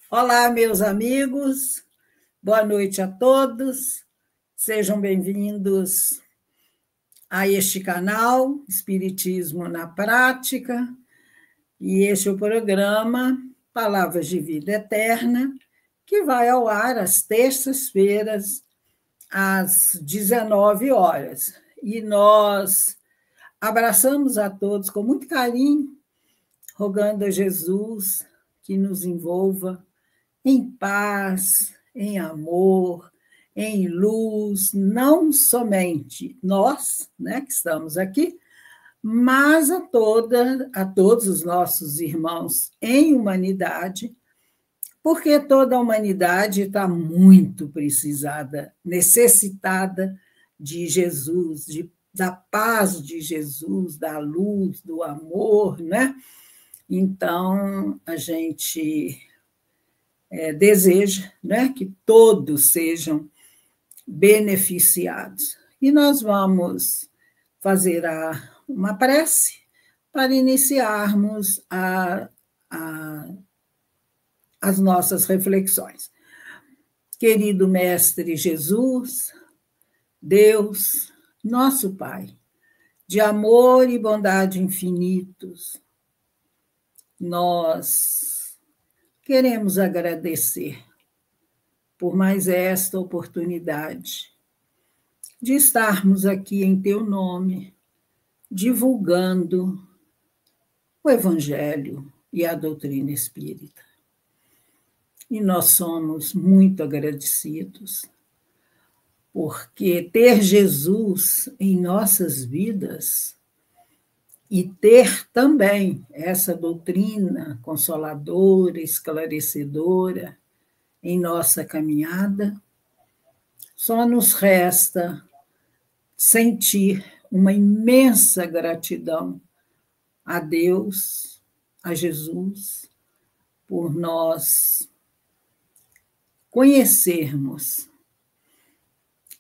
Olá, meus amigos, boa noite a todos, sejam bem-vindos a este canal, Espiritismo na Prática, e este é o programa Palavras de Vida Eterna, que vai ao ar às terças-feiras, às 19 horas. E nós abraçamos a todos com muito carinho, rogando a Jesus que nos envolva em paz, em amor, em luz, não somente nós, né, que estamos aqui, mas a todos os nossos irmãos em humanidade, porque toda a humanidade está muito precisada, necessitada de Jesus, da paz de Jesus, da luz, do amor, né? Então, a gente deseja, né, que todos sejam beneficiados. E nós vamos fazer uma prece para iniciarmos as nossas reflexões. Querido Mestre Jesus, Deus, nosso Pai, de amor e bondade infinitos, nós queremos agradecer por mais esta oportunidade de estarmos aqui em Teu nome, divulgando o Evangelho e a doutrina espírita. E nós somos muito agradecidos, porque ter Jesus em nossas vidas e ter também essa doutrina consoladora, esclarecedora em nossa caminhada, só nos resta sentir uma imensa gratidão a Deus, a Jesus, por nós conhecermos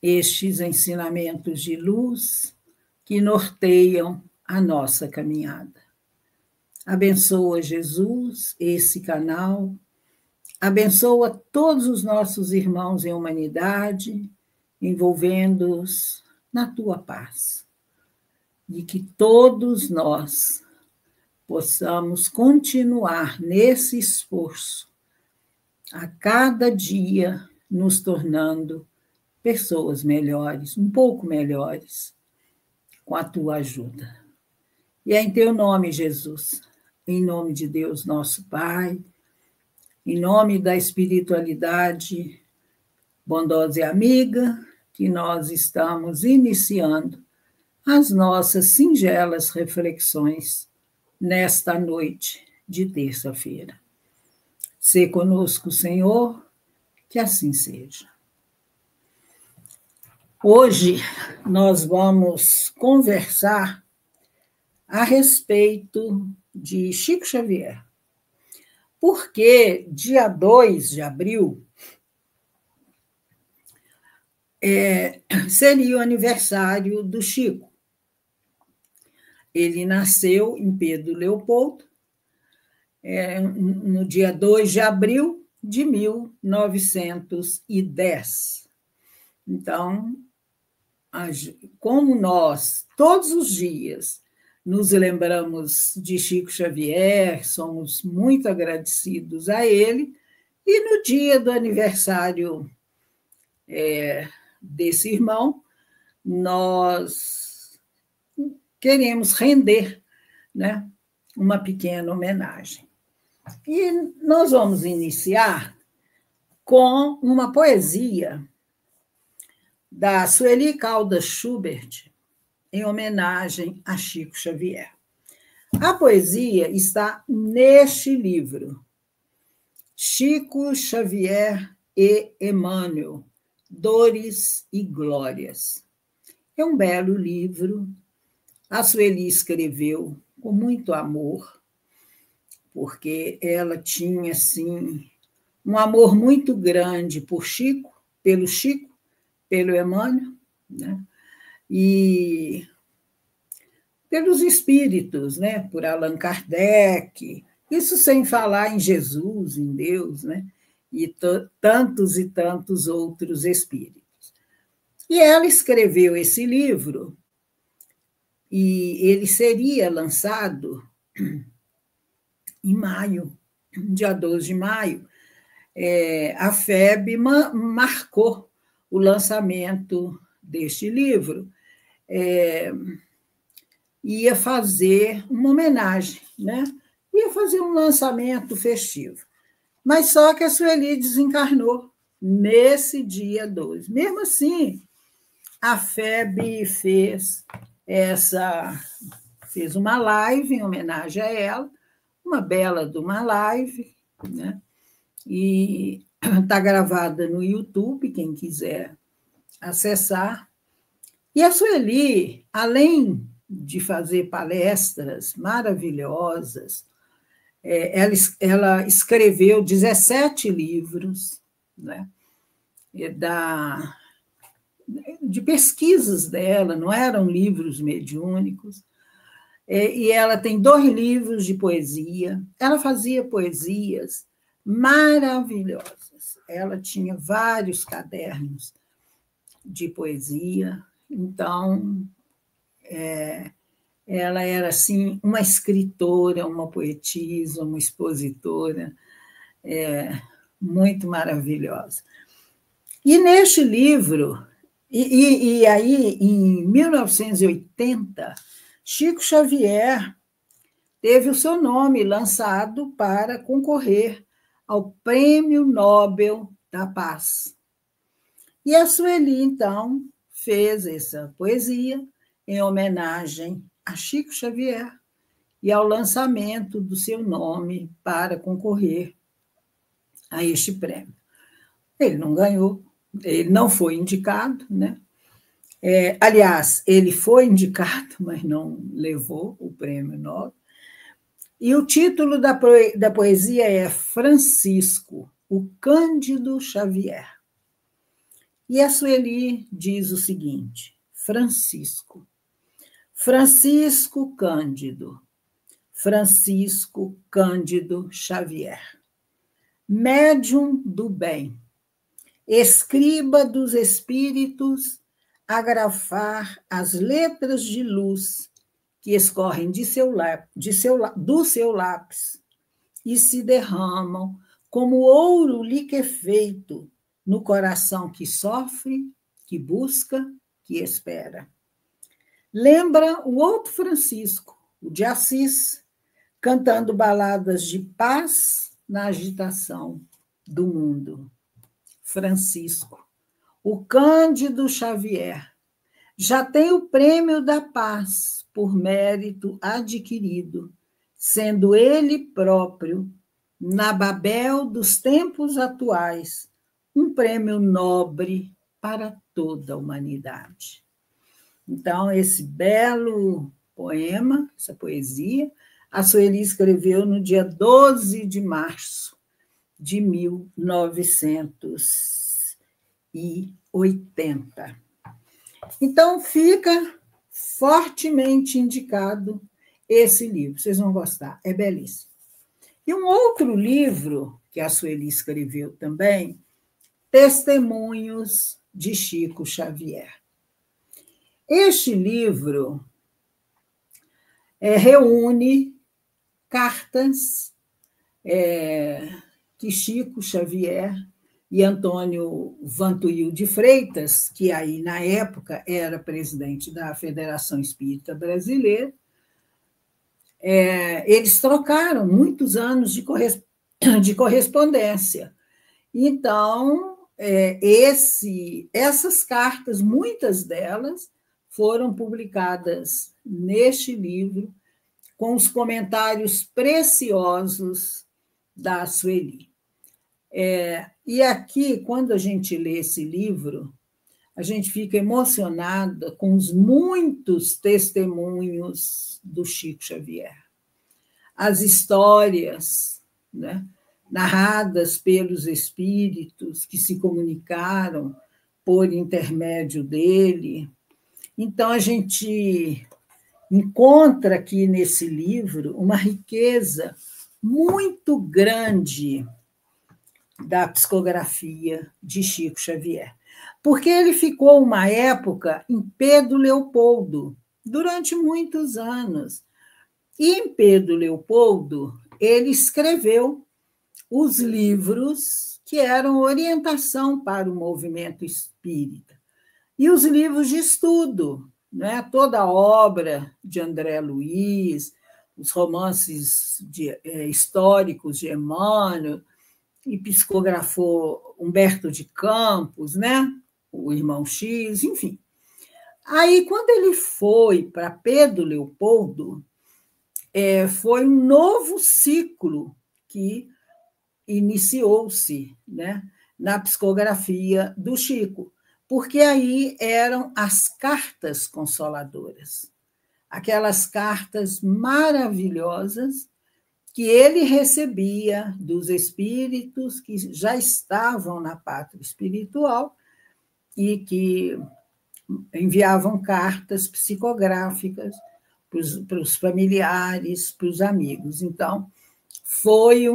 estes ensinamentos de luz que norteiam a nossa caminhada. Abençoa, Jesus, esse canal, abençoa todos os nossos irmãos em humanidade, envolvendo-os na Tua paz. E que todos nós possamos continuar nesse esforço, a cada dia nos tornando pessoas melhores, um pouco melhores, com a Tua ajuda. E é em Teu nome, Jesus, em nome de Deus, nosso Pai, em nome da espiritualidade bondosa e amiga, que nós estamos iniciando as nossas singelas reflexões nesta noite de terça-feira. Sê conosco, Senhor, que assim seja. Hoje nós vamos conversar a respeito de Chico Xavier, porque dia 2 de abril seria o aniversário do Chico. Ele nasceu em Pedro Leopoldo, no dia 2 de abril de 1910. Então, como nós, todos os dias, nos lembramos de Chico Xavier, somos muito agradecidos a ele, e no dia do aniversário desse irmão, nós queremos render, né, uma pequena homenagem. E nós vamos iniciar com uma poesia da Sueli Caldas Schubert, em homenagem a Chico Xavier. A poesia está neste livro, Chico Xavier e Emmanuel, Dores e Glórias. É um belo livro, a Sueli escreveu com muito amor, porque ela tinha, assim, um amor muito grande por Chico, pelo Emmanuel, né? E pelos espíritos, né? Por Allan Kardec, Isso sem falar em Jesus, em Deus, né? E tantos outros espíritos. E ela escreveu esse livro, e ele seria lançado em maio, dia 12 de maio. A FEB marcou o lançamento deste livro. Ia fazer uma homenagem, né? Ia fazer um lançamento festivo. Mas só que a Sueli desencarnou nesse dia 12. Mesmo assim, a FEB fez uma live em homenagem a ela, uma bela de uma live, né? E está gravada no YouTube, quem quiser acessar. E a Sueli, além de fazer palestras maravilhosas, ela escreveu 17 livros, né? De pesquisas dela, não eram livros mediúnicos. E ela tem 2 livros de poesia. Ela fazia poesias maravilhosas. Ela tinha vários cadernos de poesia. Então, ela era assim uma escritora, uma poetisa, uma expositora muito maravilhosa. E neste livro, e aí, em 1980, Chico Xavier teve o seu nome lançado para concorrer ao Prêmio Nobel da Paz. E a Sueli, então, fez essa poesia em homenagem a Chico Xavier e ao lançamento do seu nome para concorrer a este prêmio. Ele não ganhou, ele não foi indicado, né? Aliás, ele foi indicado, mas não levou o prêmio Nobel. E o título da poesia é Francisco, o Cândido Xavier. E a Sueli diz o seguinte: Francisco Cândido, Francisco Cândido Xavier, médium do bem, escriba dos espíritos, agrafar as letras de luz que escorrem do seu lápis e se derramam como ouro liquefeito no coração que sofre, que busca, que espera. Lembra o outro Francisco, o de Assis, cantando baladas de paz na agitação do mundo. Francisco, o Cândido Xavier, já tem o prêmio da paz por mérito adquirido, sendo ele próprio, na Babel dos tempos atuais, um prêmio nobre para toda a humanidade. Então, esse belo poema, essa poesia, a Sueli escreveu no dia 12 de março de 1980. Então, fica fortemente indicado esse livro. Vocês vão gostar, é belíssimo. E um outro livro que a Sueli escreveu também, Testemunhos de Chico Xavier. Este livro reúne cartas que Chico Xavier e Antônio Vantuil de Freitas, que aí na época era presidente da Federação Espírita Brasileira, eles trocaram muitos anos de correspondência. Então, essas cartas, muitas delas, foram publicadas neste livro, com os comentários preciosos da Sueli. E aqui, quando a gente lê esse livro, a gente fica emocionada com os muitos testemunhos do Chico Xavier. As histórias, né, narradas pelos espíritos que se comunicaram por intermédio dele. Então, a gente encontra aqui nesse livro uma riqueza muito grande da psicografia de Chico Xavier, porque ele ficou uma época em Pedro Leopoldo, durante muitos anos. E em Pedro Leopoldo, ele escreveu os livros que eram orientação para o movimento espírita. E os livros de estudo, né? Toda a obra de André Luiz, os romances históricos de Emmanuel, e psicografou Humberto de Campos, né? O Irmão X, enfim. Aí, quando ele foi para Pedro Leopoldo, foi um novo ciclo que iniciou-se, né, na psicografia do Chico, porque aí eram as cartas consoladoras, aquelas cartas maravilhosas que ele recebia dos espíritos que já estavam na pátria espiritual e que enviavam cartas psicográficas para os familiares, para os amigos. Então, foi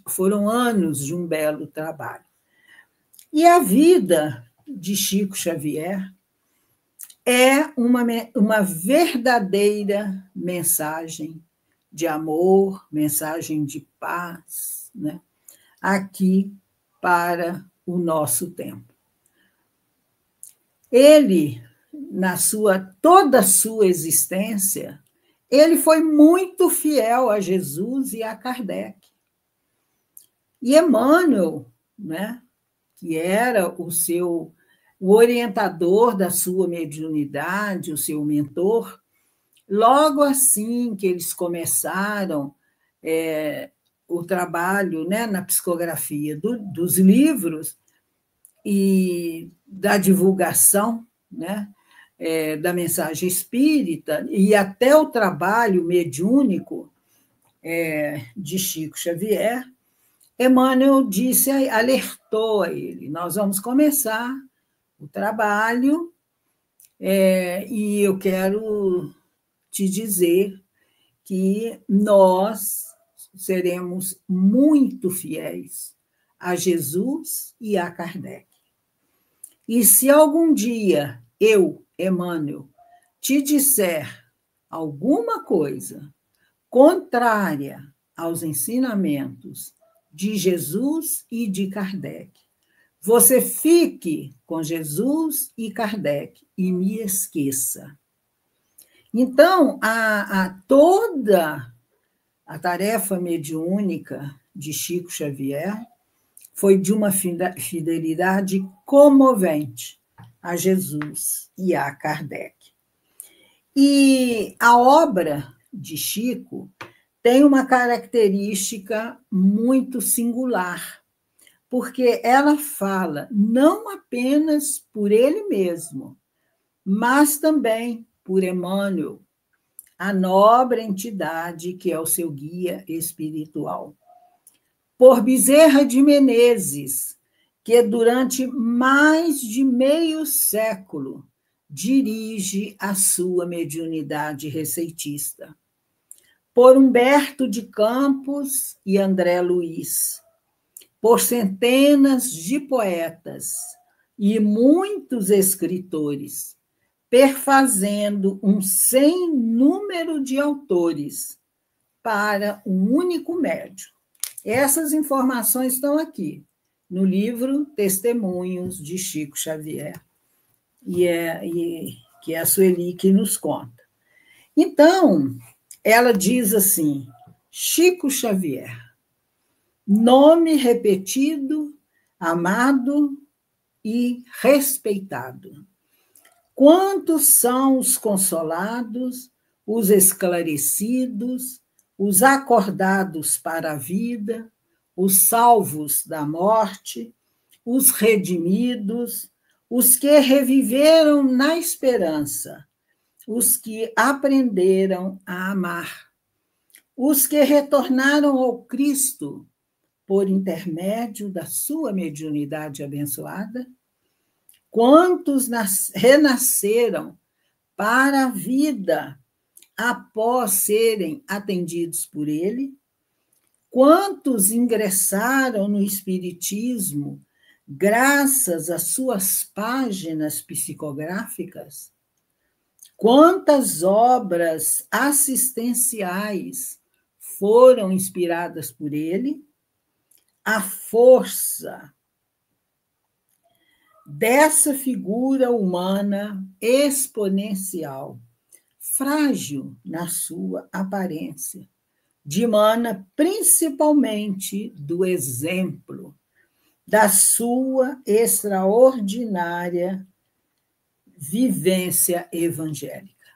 foram anos de um belo trabalho. E a vida de Chico Xavier é uma verdadeira mensagem de amor, mensagem de paz, né? Aqui para o nosso tempo. Ele, toda a sua existência, ele foi muito fiel a Jesus e a Kardec. E Emmanuel, né, que era o orientador da sua mediunidade, o seu mentor, logo assim que eles começaram o trabalho, né, na psicografia dos livros e da divulgação, né, da mensagem espírita e até o trabalho mediúnico de Chico Xavier, Emmanuel alertou a ele: nós vamos começar o trabalho e eu quero te dizer que nós seremos muito fiéis a Jesus e a Kardec. E se algum dia eu, Emmanuel, te disser alguma coisa contrária aos ensinamentos de Jesus e de Kardec, você fique com Jesus e Kardec e me esqueça. Então, toda a tarefa mediúnica de Chico Xavier foi de uma fidelidade comovente a Jesus e a Kardec. E a obra de Chico tem uma característica muito singular, porque ela fala não apenas por ele mesmo, mas também por Emmanuel, a nobre entidade que é o seu guia espiritual. Por Bezerra de Menezes, que durante mais de meio século dirige a sua mediunidade receitista. Por Humberto de Campos e André Luiz, por centenas de poetas e muitos escritores, perfazendo um sem número de autores para um único médium. Essas informações estão aqui, no livro Testemunhos de Chico Xavier, que é a Sueli que nos conta. Então, ela diz assim: Chico Xavier, nome repetido, amado e respeitado. Quantos são os consolados, os esclarecidos, os acordados para a vida, os salvos da morte, os redimidos, os que reviveram na esperança, os que aprenderam a amar, os que retornaram ao Cristo por intermédio da sua mediunidade abençoada. Quantos renasceram para a vida após serem atendidos por ele? Quantos ingressaram no Espiritismo graças às suas páginas psicográficas? Quantas obras assistenciais foram inspiradas por ele? A força dessa figura humana exponencial, frágil na sua aparência, dimana principalmente do exemplo, da sua extraordinária vivência evangélica.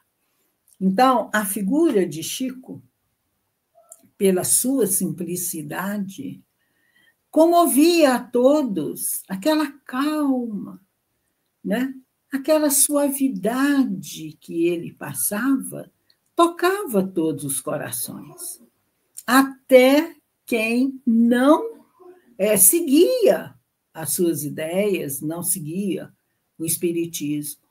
Então, a figura de Chico, pela sua simplicidade, comovia a todos, aquela calma, né? Aquela suavidade que ele passava, tocava todos os corações, até quem não seguia as suas ideias, não seguia o Espiritismo,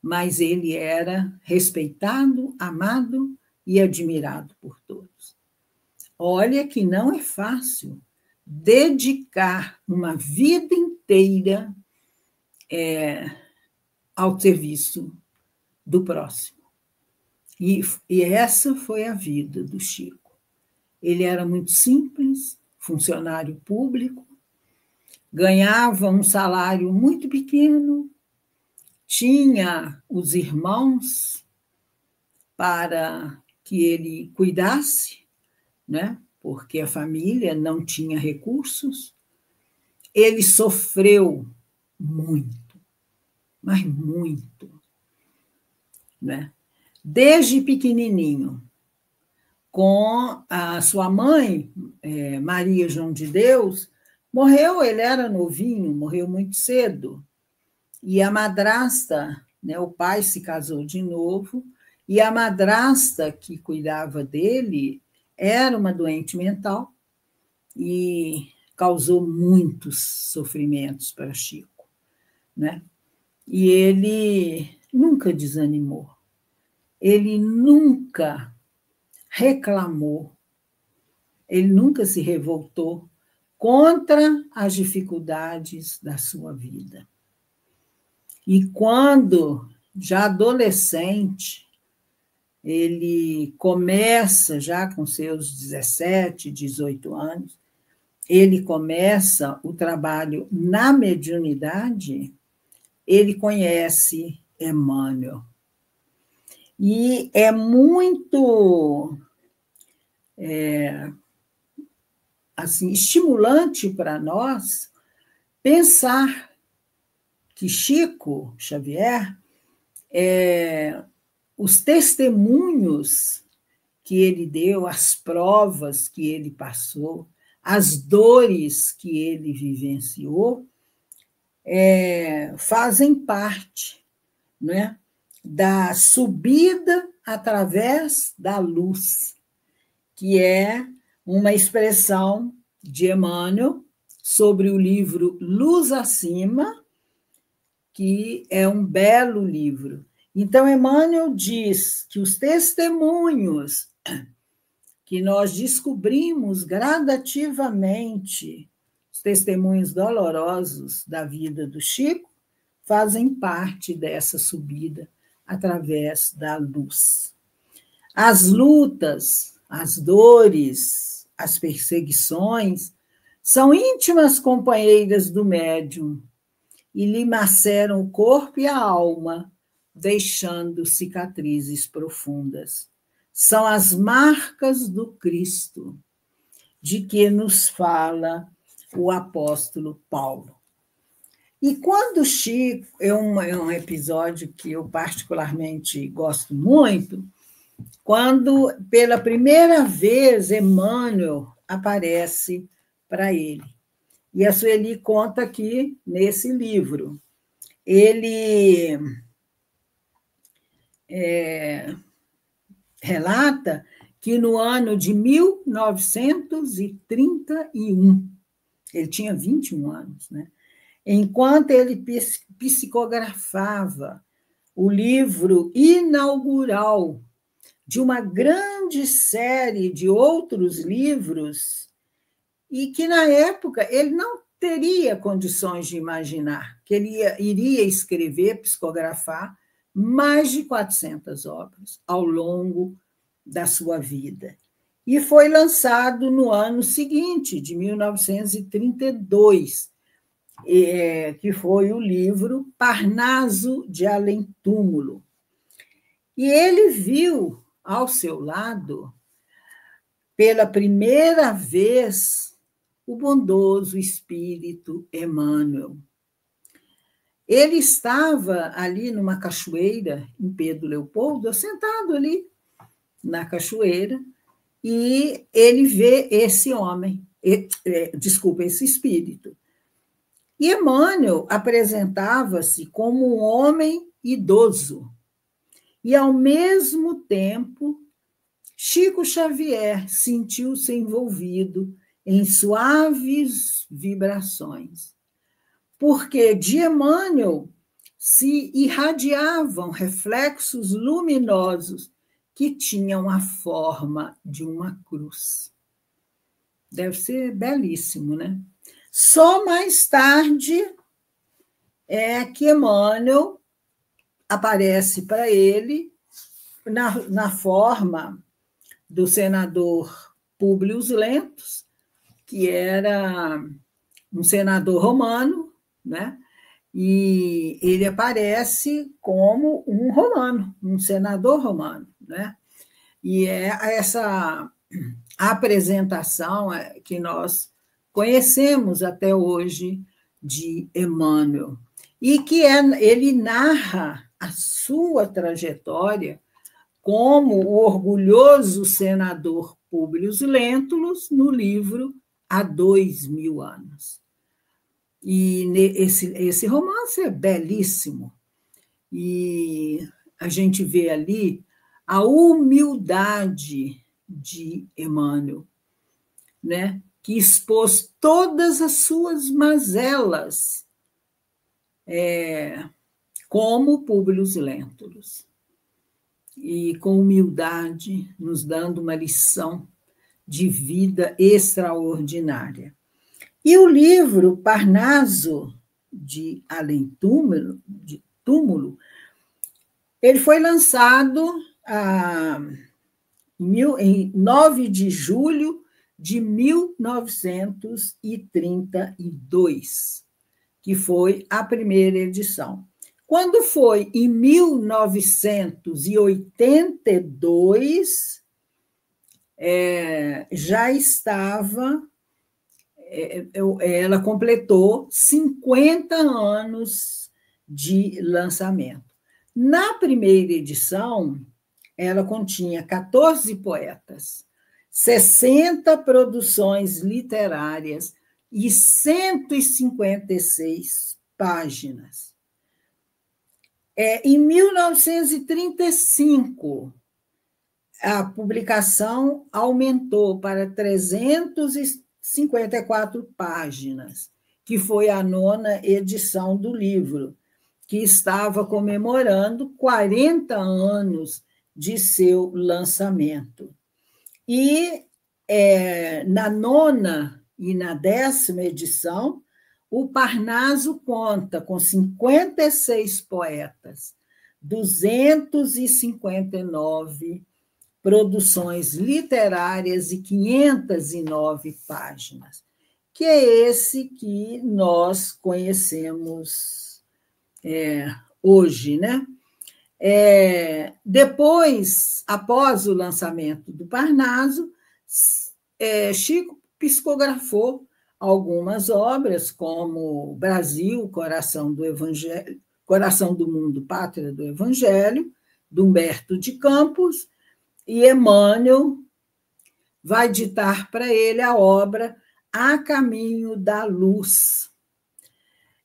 mas ele era respeitado, amado e admirado por todos. Olha que não é fácil dedicar uma vida inteira ao serviço do próximo. E essa foi a vida do Chico. Ele era muito simples, funcionário público, ganhava um salário muito pequeno, tinha os irmãos para que ele cuidasse, né? Porque a família não tinha recursos. Ele sofreu muito, mas muito, né? Desde pequenininho, com a sua mãe, Maria João de Deus, morreu, ele era novinho, morreu muito cedo, e a madrasta, né, o pai se casou de novo, e a madrasta que cuidava dele era uma doente mental e causou muitos sofrimentos para Chico, né? E ele nunca desanimou, ele nunca reclamou, ele nunca se revoltou contra as dificuldades da sua vida. E quando, já adolescente, ele começa, já com seus 17, 18 anos, ele começa o trabalho na mediunidade, ele conhece Emmanuel. E é muito assim, estimulante para nós pensar que Chico Xavier, os testemunhos que ele deu, as provas que ele passou, as dores que ele vivenciou, fazem parte, né, da subida através da luz, que é uma expressão de Emmanuel sobre o livro Luz Acima, que é um belo livro. Então, Emmanuel diz que os testemunhos que nós descobrimos gradativamente, os testemunhos dolorosos da vida do Chico, fazem parte dessa subida através da luz. As lutas, as dores, as perseguições são íntimas companheiras do médium e lhe maceram o corpo e a alma, deixando cicatrizes profundas. São as marcas do Cristo, de que nos fala o apóstolo Paulo. E quando Chico, é um episódio que eu particularmente gosto muito, quando pela primeira vez Emmanuel aparece para ele. E a Sueli conta aqui nesse livro. Ele relata que no ano de 1931, ele tinha 21 anos, né? Enquanto ele psicografava o livro inaugural de uma grande série de outros livros e que, na época, ele não teria condições de imaginar que ele iria escrever, psicografar mais de 400 obras ao longo da sua vida. E foi lançado no ano seguinte, de 1932, que foi o livro Parnaso de Além-Túmulo. E ele viu ao seu lado, pela primeira vez, o bondoso espírito Emmanuel. Ele estava ali numa cachoeira, em Pedro Leopoldo, sentado ali na cachoeira, e ele vê esse homem, esse espírito. E Emmanuel apresentava-se como um homem idoso. E, ao mesmo tempo, Chico Xavier sentiu-se envolvido em suaves vibrações, porque de Emmanuel se irradiavam reflexos luminosos que tinham a forma de uma cruz. Deve ser belíssimo, né? Só mais tarde é que Emmanuel aparece para ele na forma do senador Públio Lentulus, que era um senador romano, né? E ele aparece como um romano, um senador romano, né? E é essa apresentação que nós conhecemos até hoje de Emmanuel, e que ele narra a sua trajetória como o orgulhoso senador Públio Lentulus no livro Há 2000 anos. E esse romance é belíssimo. E a gente vê ali a humildade de Emmanuel, né? Que expôs todas as suas mazelas, como Públio Lentulus. E com humildade, nos dando uma lição de vida extraordinária. E o livro Parnaso de Além-Túmulo, ele foi lançado em 9 de julho de 1932, que foi a primeira edição. Quando foi em 1982, já estava, ela completou 50 anos de lançamento. Na primeira edição, ela continha 14 poetas, 60 produções literárias e 156 páginas. Em 1935, a publicação aumentou para 354 páginas, que foi a 9ª edição do livro, que estava comemorando 40 anos de seu lançamento. E na 9ª e na 10ª edição, o Parnaso conta com 56 poetas, 259 produções literárias e 509 páginas, que é esse que nós conhecemos hoje, né? Depois, após o lançamento do Parnaso, Chico psicografou algumas obras, como Brasil, Coração do Evangelho, Coração do Mundo, Pátria do Evangelho, de Humberto de Campos, e Emmanuel vai ditar para ele a obra A Caminho da Luz.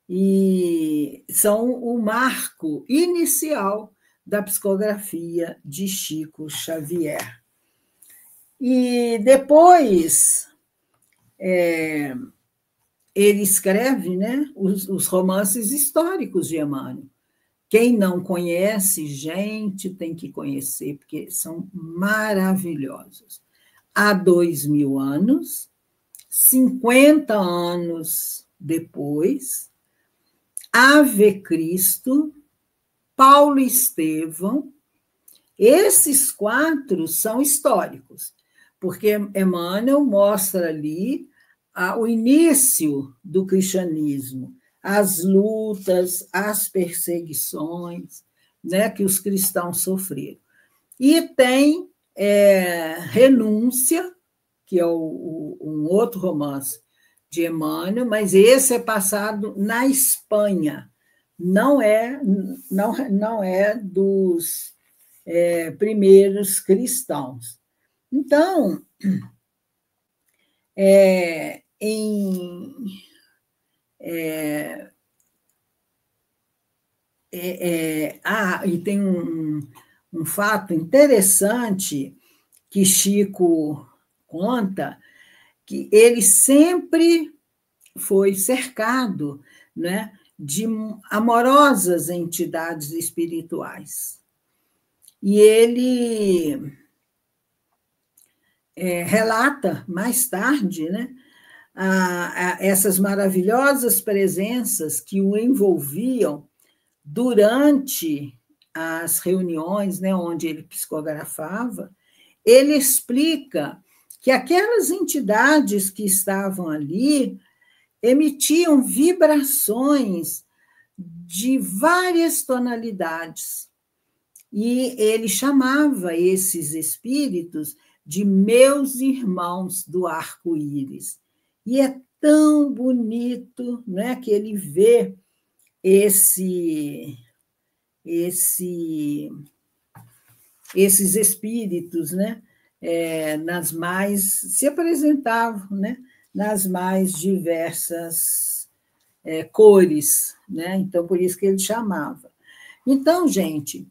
E são o marco inicial da psicografia de Chico Xavier. E depois ele escreve, né, os romances históricos de Emmanuel, Quem não conhece, gente, tem que conhecer, porque são maravilhosos. Há 2000 anos, 50 anos depois, Ave Cristo, Paulo e Estevão, esses 4 são históricos, porque Emmanuel mostra ali o início do cristianismo, as lutas, as perseguições, né, que os cristãos sofreram. E tem Renúncia, que é um outro romance de Emmanuel, mas esse é passado na Espanha, não é dos primeiros cristãos. Então, e tem um fato interessante que Chico conta, que ele sempre foi cercado, né, de amorosas entidades espirituais. E ele relata mais tarde, né, essas maravilhosas presenças que o envolviam durante as reuniões, né, onde ele psicografava. Ele explica que aquelas entidades que estavam ali emitiam vibrações de várias tonalidades. E ele chamava esses espíritos de meus irmãos do arco-íris. E é tão bonito, né, que ele vê esses espíritos, né, se apresentavam, né, nas mais diversas cores, né? Então, por isso que ele chamava. Então, gente,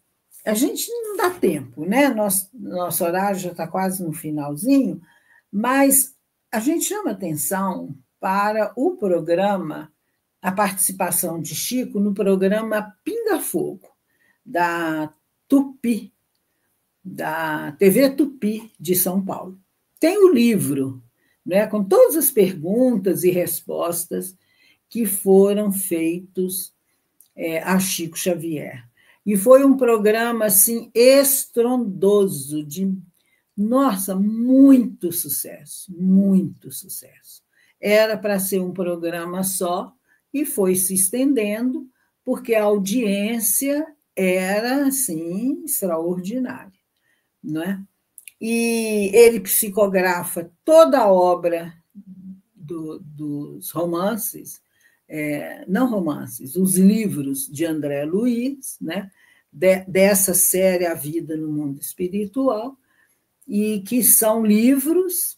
a gente não dá tempo, né? Nosso horário já está quase no finalzinho, mas a gente chama atenção para o programa, a participação de Chico no programa Pinga Fogo, da Tupi, da TV Tupi de São Paulo. Tem o livro, né, com todas as perguntas e respostas que foram feitos a Chico Xavier. E foi um programa assim estrondoso, nossa, muito sucesso, muito sucesso. Era para ser um programa só e foi se estendendo, porque a audiência era assim extraordinária, não é? E ele psicografa toda a obra dos romances, não romances, os livros de André Luiz, né? Dessa série A Vida no Mundo Espiritual, e que são livros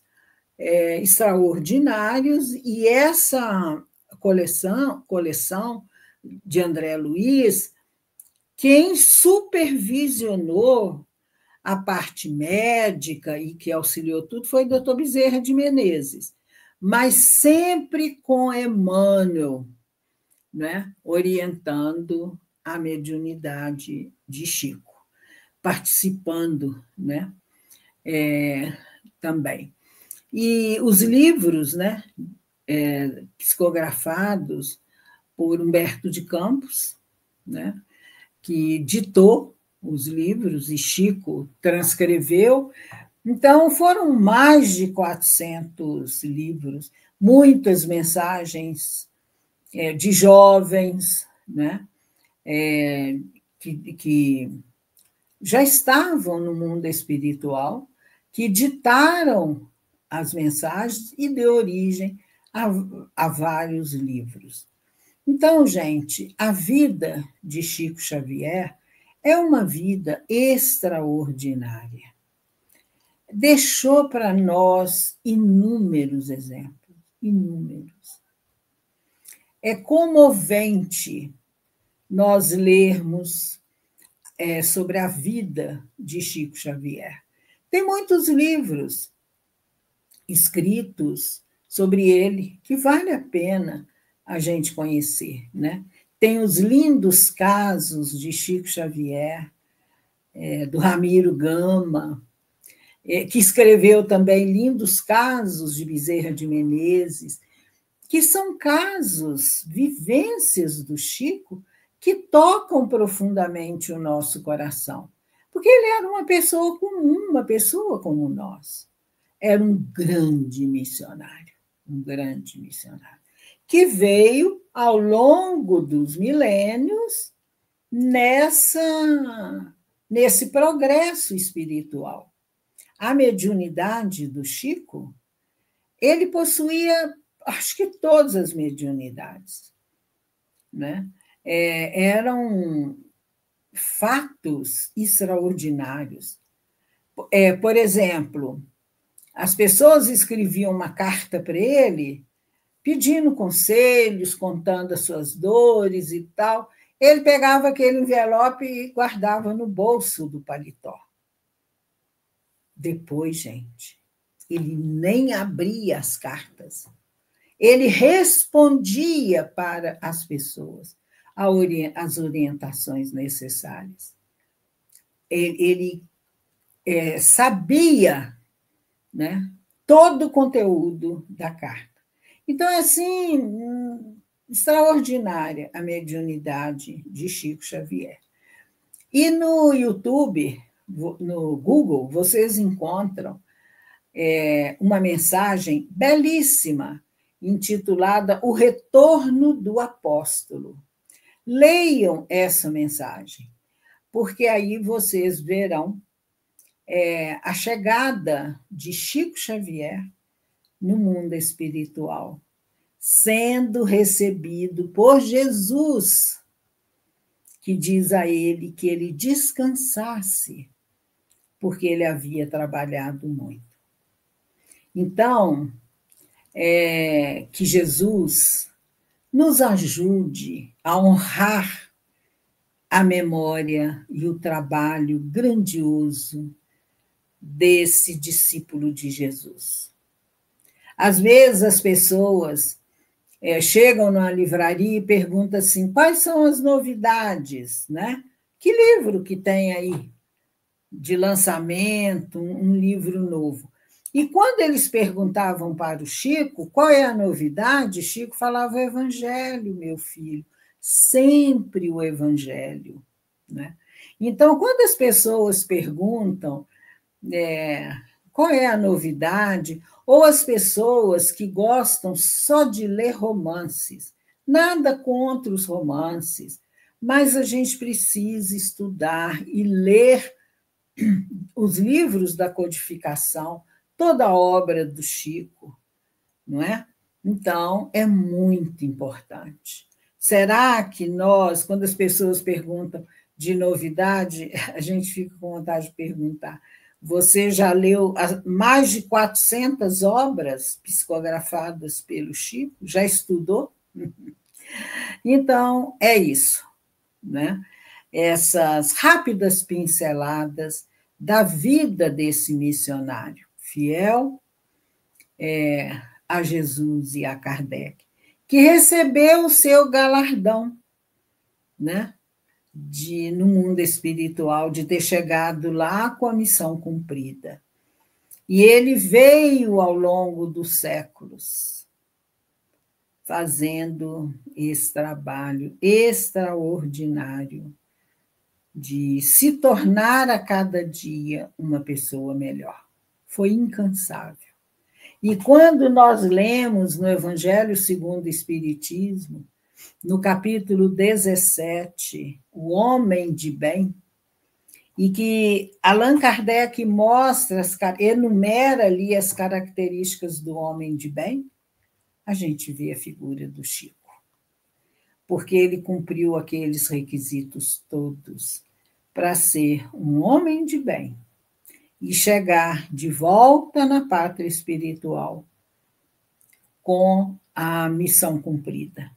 extraordinários, e essa coleção de André Luiz, quem supervisionou a parte médica e que auxiliou tudo foi o doutor Bezerra de Menezes, mas sempre com Emmanuel, né, orientando a mediunidade de Chico, participando, né, também. E os livros, né, psicografados por Humberto de Campos, né, que ditou os livros e Chico transcreveu. Então, foram mais de 400 livros, muitas mensagens de jovens, né, que já estavam no mundo espiritual, que ditaram as mensagens e deu origem a vários livros. Então, gente, a vida de Chico Xavier é uma vida extraordinária. Deixou para nós inúmeros exemplos, inúmeros. É comovente nós lermos sobre a vida de Chico Xavier. Tem muitos livros escritos sobre ele que vale a pena a gente conhecer, né? tem os lindos casos de Chico Xavier, do Ramiro Gama, que escreveu também lindos casos de Bezerra de Menezes, que são casos, vivências do Chico, que tocam profundamente o nosso coração. Porque ele era uma pessoa comum, uma pessoa como nós. Era um grande missionário, que veio ao longo dos milênios nesse progresso espiritual. A mediunidade do Chico, ele possuía, acho que todas as mediunidades, né? Eram fatos extraordinários. Por exemplo, as pessoas escreviam uma carta para ele, pedindo conselhos, contando as suas dores e tal. Ele pegava aquele envelope e guardava no bolso do paletó. Depois, gente, ele nem abria as cartas. Ele respondia para as pessoas as orientações necessárias. Ele sabia, né, todo o conteúdo da carta. Então, é assim, extraordinária a mediunidade de Chico Xavier. E no YouTube, no Google, vocês encontram uma mensagem belíssima, intitulada O Retorno do Apóstolo. Leiam essa mensagem, porque aí vocês verão a chegada de Chico Xavier no mundo espiritual, sendo recebido por Jesus, que diz a ele que ele descansasse, porque ele havia trabalhado muito. Então, que Jesus nos ajude a honrar a memória e o trabalho grandioso desse discípulo de Jesus. Às vezes as pessoas chegam numa livraria e perguntam assim, quais são as novidades, né? Que livro que tem aí de lançamento, um livro novo? E quando eles perguntavam para o Chico qual é a novidade, Chico falava o Evangelho, meu filho, sempre o Evangelho, né? Então, quando as pessoas perguntam qual é a novidade, ou as pessoas que gostam só de ler romances, nada contra os romances, mas a gente precisa estudar e ler os livros da codificação, toda a obra do Chico, não é? Então, é muito importante. Será que nós, quando as pessoas perguntam de novidade, a gente fica com vontade de perguntar, você já leu mais de 400 obras psicografadas pelo Chico? Já estudou? Então, é isso, né? Essas rápidas pinceladas da vida desse missionário fiel a Jesus e a Kardec, que recebeu o seu galardão, né? No mundo espiritual, de ter chegado lá com a missão cumprida. E ele veio ao longo dos séculos fazendo esse trabalho extraordinário de se tornar a cada dia uma pessoa melhor. Foi incansável. E quando nós lemos no Evangelho segundo o Espiritismo, no capítulo 17, O Homem de Bem, e que Allan Kardec enumera ali as características do homem de bem, a gente vê a figura do Chico, porque ele cumpriu aqueles requisitos todos para ser um homem de bem e chegar de volta na pátria espiritual com a missão cumprida.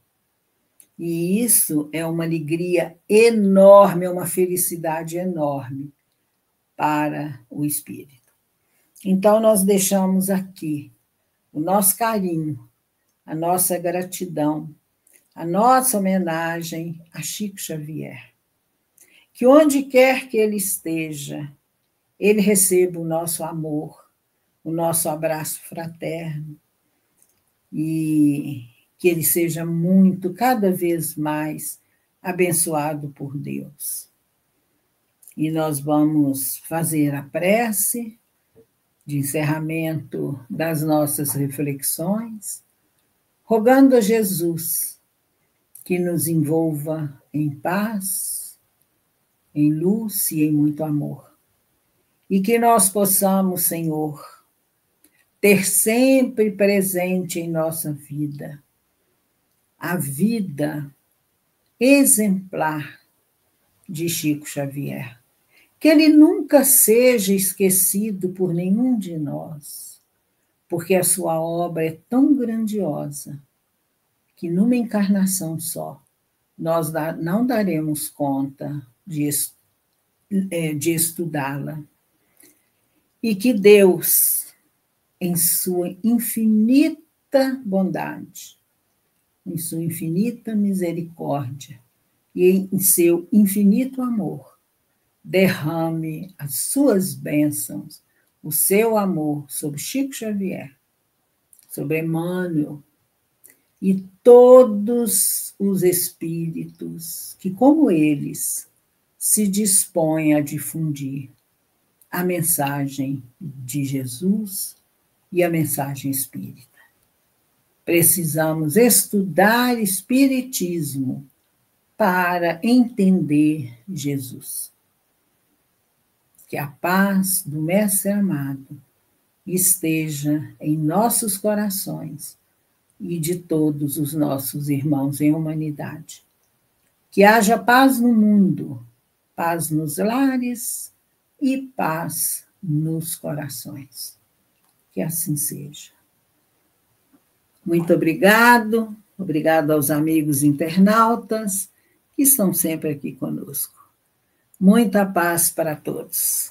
E isso é uma alegria enorme, é uma felicidade enorme para o espírito. Então, nós deixamos aqui o nosso carinho, a nossa gratidão a nossa homenagem a Chico Xavier. Que onde quer que ele esteja, ele receba o nosso amor, o nosso abraço fraterno, e que ele seja muito, cada vez mais, abençoado por Deus. E nós vamos fazer a prece de encerramento das nossas reflexões, rogando a Jesus que nos envolva em paz, em luz e em muito amor. E que nós possamos, Senhor, ter sempre presente em nossa vida a vida exemplar de Chico Xavier. Que ele nunca seja esquecido por nenhum de nós, porque a sua obra é tão grandiosa que numa encarnação só nós não daremos conta de estudá-la. E que Deus, em sua infinita bondade, em sua infinita misericórdia e em seu infinito amor, derrame as suas bênçãos, o seu amor sobre Chico Xavier, sobre Emmanuel e todos os espíritos que, como eles, se dispõem a difundir a mensagem de Jesus e a mensagem espírita. Precisamos estudar espiritismo para entender Jesus. Que a paz do Mestre amado esteja em nossos corações e de todos os nossos irmãos em humanidade. Que haja paz no mundo, paz nos lares e paz nos corações. Que assim seja. Muito obrigado aos amigos internautas que estão sempre aqui conosco. Muita paz para todos.